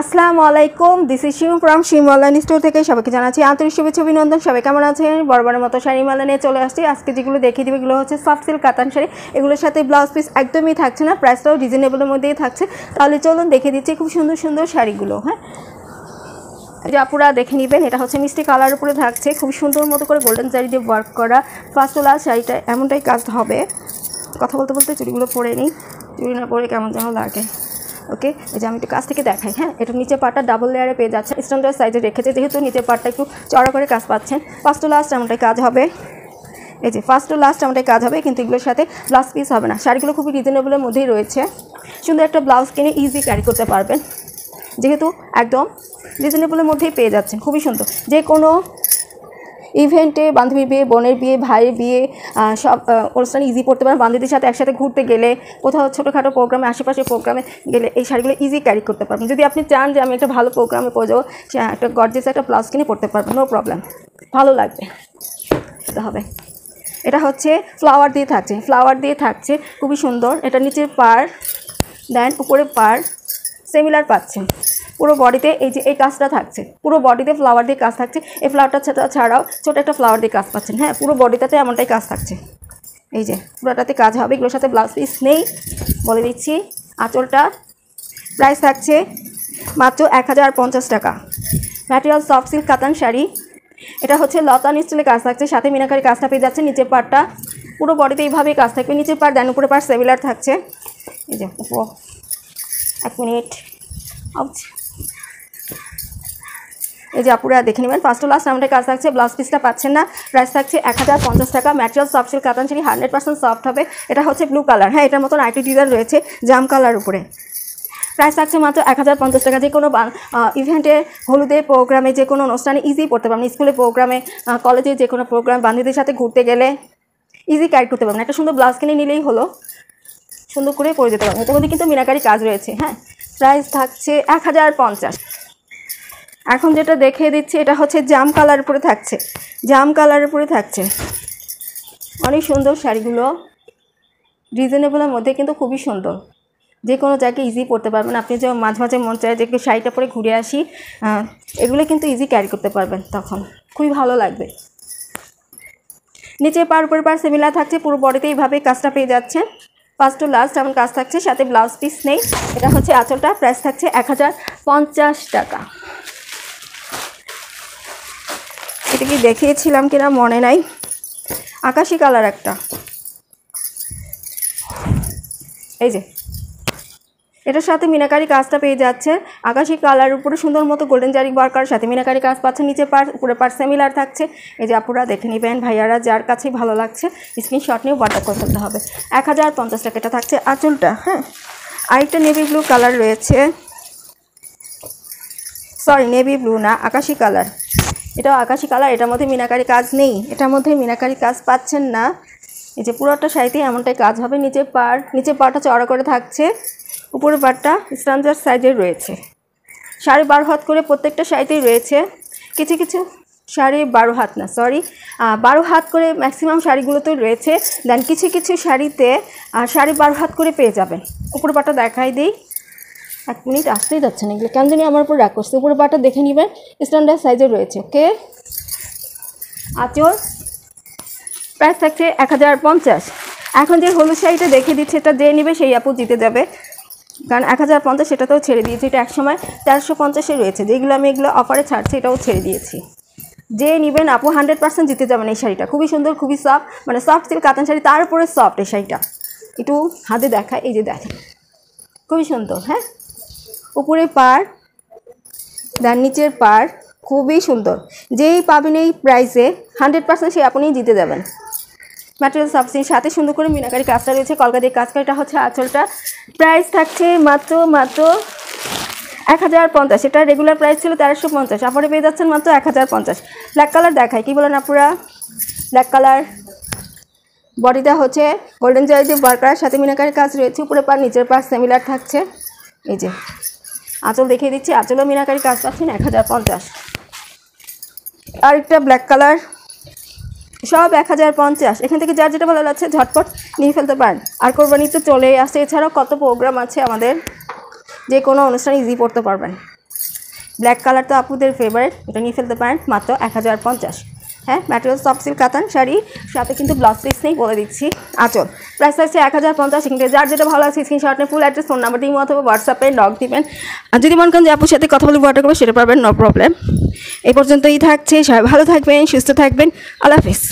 আসসালামু আলাইকুম, this is শিম ফ্রম শিম অনলাইন স্টোর থেকে সবাইকে জানাচ্ছি আন্তরিক শুভেচ্ছা অভিনন্দন। সবাই কেমন আছেন? বরাবরের মতো শাড়ি মালা নিয়ে চলে আসছি। আজকে যেগুলো দেখিয়ে দিব এগুলো হচ্ছে সফট সিল্ক কাতান শাড়ি। এগুলোর সাথে ব্লাউজ পিস একদমই থাকছে না, প্রাইসটাও রিজনেবলের মধ্যেই থাকছে। তাহলে চলুন দেখিয়ে দিচ্ছি খুব সুন্দর সুন্দর শাড়িগুলো। হ্যাঁ, যে আপুরা দেখে নেবেন, এটা হচ্ছে মিষ্টি কালার উপরে থাকছে, খুব সুন্দর মতো করে গোল্ডেন জারি দিয়ে ওয়ার্ক করা। ফার্স্ট ও লাস্ট শাড়িটা এমনটাই কাজ হবে। কথা বলতে বলতে চুড়িগুলো পরে নিই, চুড়ি না পরে কেমন যেন লাগে। ওকে, এই যে আমি একটু কাছ থেকে দেখাই। হ্যাঁ, এটা নিচে পাটটা ডাবল লেয়ারে পেয়ে যাচ্ছে, স্ট্যান্ডার্ড সাইজে রেখেছে, যেহেতু নিচে পাটটা একটু চড়া করে কাজ পাচ্ছেন। ফার্স্ট টু লাস্ট এমনটাই কাজ হবে। এই যে ফার্স্ট টু লাস্ট এমনটাই কাজ হবে, কিন্তু এগুলোর সাথে ব্লাউজ পিস হবে না। শাড়িগুলো খুবই রিজনেবলের মধ্যেই রয়েছে। সুন্দর একটা ব্লাউজ কিনে ইজি ক্যারি করতে পারবেন, যেহেতু একদম রিজনেবলের মধ্যেই পেয়ে যাচ্ছেন। খুবই সুন্দর, যে কোনো ইভেন্টে, বান্ধবীর বিয়ে, বোনের বিয়ে, ভাইয়ের বিয়ে, সব অনুষ্ঠানে ইজি পড়তে পারেন। বান্ধবীদের সাথে একসাথে ঘুরতে গেলে, কোথাও ছোটোখাটো প্রোগ্রামে, আশেপাশে প্রোগ্রামে গেলে এই শাড়িগুলো ইজি ক্যারি করতে পারবেন। যদি আপনি চান যে আমি একটা ভালো প্রোগ্রামে পরে যাবো, একটা গর্জিয়াস একটা ব্লাউজ কিনে পড়তে পারবেন, নো প্রবলেম, ভালো লাগবে। এটা হবে, এটা হচ্ছে ফ্লাওয়ার দিয়ে থাকছে, ফ্লাওয়ার দিয়ে থাকছে, খুবই সুন্দর। এটা নিচের পার, দেন উপরে পার সিমিলার পাচ্ছেন। পুরো বডিতে এই যে এই কাজটা থাকছে, পুরো বডিতে ফ্লাওয়ার দিয়ে কাজ থাকছে। এই ফ্লাওয়ারটা ছাড়াও ছোটো একটা ফ্লাওয়ার দিয়ে কাজ পাচ্ছেন। হ্যাঁ, পুরো বডিটাতে এমনটাই কাজ থাকছে। এই যে পুরোটাতে কাজ হবে। এগুলোর সাথে ব্লাউজ পিস নেই, বলে দিচ্ছি। আঁচলটা প্রাইস থাকছে মাত্র 1050 টাকা। ম্যাটেরিয়াল সফট সিল্ক কাতান শাড়ি। এটা হচ্ছে লতান স্টাইলে কাজ থাকছে, সাথে মিনাকারি কাজটা পেয়ে যাচ্ছে। নিচের পাড়টা পুরো বডিতে এইভাবেই কাজ থাকবে। নিচের পাড় দেন উপরে পাড় সিমিলার থাকছে। এই যে এক মিনিট, এই যে আপুরা দেখে নেবেন, ফার্স্ট টু লাস্ট আমাদের কাজ থাকছে। ব্লাউজ পিসটা পাচ্ছেন না, প্রাইস থাকছে 1050 টাকা। ম্যাটেরিয়াল সফট সিল্ক কাতান শাড়ি, 100% সফট হবে। এটা হচ্ছে ব্লু কালার। হ্যাঁ, এটার মতন আইটি ডিজাইন রয়েছে জাম কালার উপরে। প্রাইস থাকছে মাত্র 1050 টাকা। যে কোনো ইভেন্টে, হলুদে, প্রোগ্রামে, যে কোনো অনুষ্ঠানে ইজি পড়তে পারবেন। স্কুলে প্রোগ্রামে, কলেজে যে কোনো প্রোগ্রাম, বান্ধবীদের সাথে ঘুরতে গেলে ইজি ক্যারি করতে পারবেন। একটা সুন্দর ব্লাউজ কিনে নিলেই হলো, সুন্দর করে পরে যেতে পারবেন। এটার মধ্যে কিন্তু মিনাকারি কাজ রয়েছে। হ্যাঁ, প্রাইস থাকছে 1050। এখন যেটা দেখিয়ে দিচ্ছি এটা হচ্ছে জাম কালার উপরে থাকছে, জাম কালারের উপরে থাকছে। অনেক সুন্দর শাড়িগুলো, রিজনেবলের মধ্যে কিন্তু খুবই সুন্দর। যে কোনো জায়গায় ইজি পড়তে পারবেন। আপনি যে মাঝে মাঝে মন চায় যে শাড়িটা পরে ঘুরে আসি, এগুলো কিন্তু ইজি ক্যারি করতে পারবেন, তখন খুবই ভালো লাগবে। নিচে পার উপরে পার সিমিলার থাকছে, পুরো বডিতে এইভাবে কাজটা পেয়ে যাচ্ছেন। ফার্স্ট টু লাস্ট এমন কাজ থাকছে, সাথে ব্লাউজ পিস নেই। এটা হচ্ছে আঁচলটা, প্রাইস থাকছে 1050 টাকা। এটা কি দেখিয়েছিলাম কিনা মনে নাই, আকাশি কালার একটা। এই যে এটার সাথে মিনাকারি কাজটা পেয়ে যাচ্ছে। আকাশি কালার উপরে সুন্দর মতো গোল্ডেন জারি ওয়ার্কার, সাথে মিনাকারি কাজ পাচ্ছে। নিচে পার উপরে পার সিমিলার থাকছে। এই যে আপুরা দেখে নেবেন, ভাইয়ারা যার কাছেই ভালো লাগছে স্ক্রিনশট নিয়ে অর্ডার করে ফেলতে হবে। 1050 টাকা। এটা থাকছে আঁচলটা। হ্যাঁ, আরেকটা নেভি ব্লু কালার রয়েছে, সরি নেভি ব্লু না, আকাশি কালার। এটাও আকাশি কালার, এটার মধ্যে মিনাকারি কাজ নেই, এটার মধ্যে মিনাকারি কাজ পাচ্ছেন না। এই যে পুরোটা শাড়িতে এমনটাই কাজ হবে। নিচের পাড়টা চড়া করে থাকছে, উপরের পাড়টা স্ট্যান্ডার্ড সাইজের রয়েছে। 12.5 হাত করে প্রত্যেকটা শাড়িতেই রয়েছে। কিছু কিছু শাড়ি 12 হাত না, সরি 12 হাত করে ম্যাক্সিমাম শাড়িগুলোতেই রয়েছে। দেন কিছু কিছু শাড়িতে 12.5 হাত করে পেয়ে যাবেন। উপরের পাড়টা দেখাই দিই, এক মিনিট, আসতেই যাচ্ছে না এগুলো, কেন জানি আমার উপর রাগ করছে। উপরের পাড়টা দেখে নেবেন, স্ট্যান্ডার্ড সাইজের রয়েছে। ওকে, আঁচল প্রাইস থাকছে 1050। এখন যে হলুদ শাড়িটা দেখে দিচ্ছে, এটা যে নেবে সেই আপু জিতে যাবে, কারণ 1050 সেটাতেও ছেড়ে দিয়েছি। এটা একসময় 1350-এ রয়েছে, যেগুলো আমি এগুলো অফারে ছাড়ছি, এটাও ছেড়ে দিয়েছি। যে নেবেন আপু 100% জিতে যাবেন। এই শাড়িটা খুবই সুন্দর, খুবই সফট, মানে সফট সিল্ক কাতান শাড়ি, তার উপরে সফট। এই শাড়িটা একটু হাতে দেখায়, এই যে দেখেন, খুবই সুন্দর। হ্যাঁ, উপরে পার দেন নিচের পার, খুবই সুন্দর। যেই পাবেন এই প্রাইসে 100% সে আপনিই জিতে যাবেন। ম্যাটেরিয়াল সাবসিডির সাথে সুন্দর করে মিনাকারি কাজটা রয়েছে, কলকা দিয়ে কাজ করা। এটা হচ্ছে আঁচলটা, প্রাইস থাকছে মাত্র 1050। এটা রেগুলার প্রাইস ছিল 1350, আপনারা পেয়ে যাচ্ছেন মাত্র 1050। ব্ল্যাক কালার দেখায়, কি বলেন আপুরা? ব্ল্যাক কালার, বডিটা হচ্ছে গোল্ডেন জারি দিয়ে ওয়ার্ক করার, সাথে মিনাকারি কাজ রয়েছে। উপরে পার নিচের পার সিমিলার থাকছে। এই যে আঁচল দেখিয়ে দিচ্ছি, আঁচলও মিনাকারি কাজ পাচ্ছেন 1050। আরেকটা ব্ল্যাক কালার, সব 1050। এখান থেকে যার যেটা ভালো লাগছে ঝটপট নিয়ে ফেলতে পারেন। আর কোরবানি তো চলেই আসছে, এছাড়াও কত প্রোগ্রাম আছে আমাদের, যে কোনো অনুষ্ঠানে ইজি পড়তে পারবেন। ব্ল্যাক কালার তো আপুদের ফেভারিট, এটা নিয়ে ফেলতে পারেন মাত্র 1050। হ্যাঁ, ম্যাটেরিয়াল সফট সিল্ক কাতান শাড়ি, সাথে কিন্তু ব্লাউজ পিস নেই বলে দিচ্ছি। আঁচল প্রাইস থাকছে 1050। এখানে যার যেটা ভালো আছে স্ক্রিনশট নিয়ে ফুল অ্যাড্রেস, ফোন নাম্বার দিয়ে অথবা হোয়াটসঅ্যাপে নক দিবেন। আর যদি মনে করেন যে আপুর সাথে কথা বলে অর্ডার করবেন সেটা পারবেন, নো প্রবলেম। এই পর্যন্তই থাকছে, সবাই ভালো থাকবেন, সুস্থ থাকবেন, আল্লাহ হাফিজ।